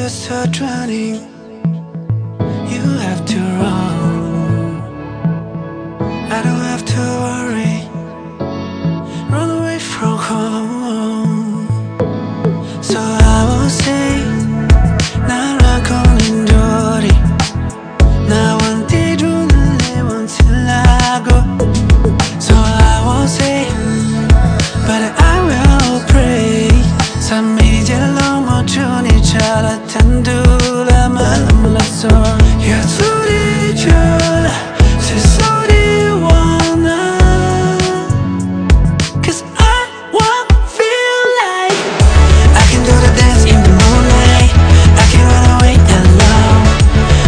start running, you have to run. I don't have to worry, run away from home. So I will say 나랑 걷는 돌이 나와 뒤로는 내 원치라고. So I will say but I will pray 삶이 제일 넘어주니 저라 단둘아만 남았어. Yeah, 소리 줘라 새소리 원하 Cause I won't feel like I can do the dance in the moonlight. I can run away alone,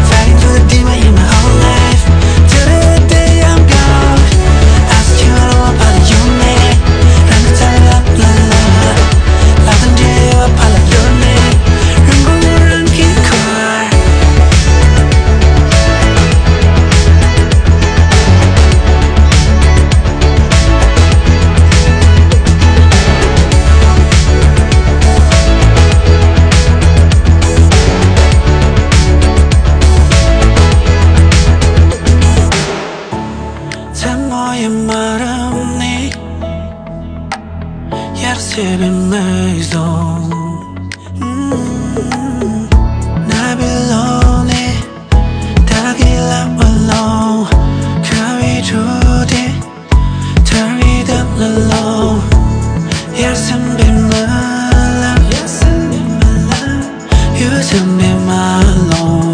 fighting through the demon in my whole life till the day I'm gone. Ask you I don't want part of you, man. I'm the time la la la 라던 뒤에와 팔라 your name 영광을 안긴 걸. 다 뭐의 말 없니 예를 maison 나 belong 다기라 alone 가위 조디 다리 달라로 Yes and be my love You can be my love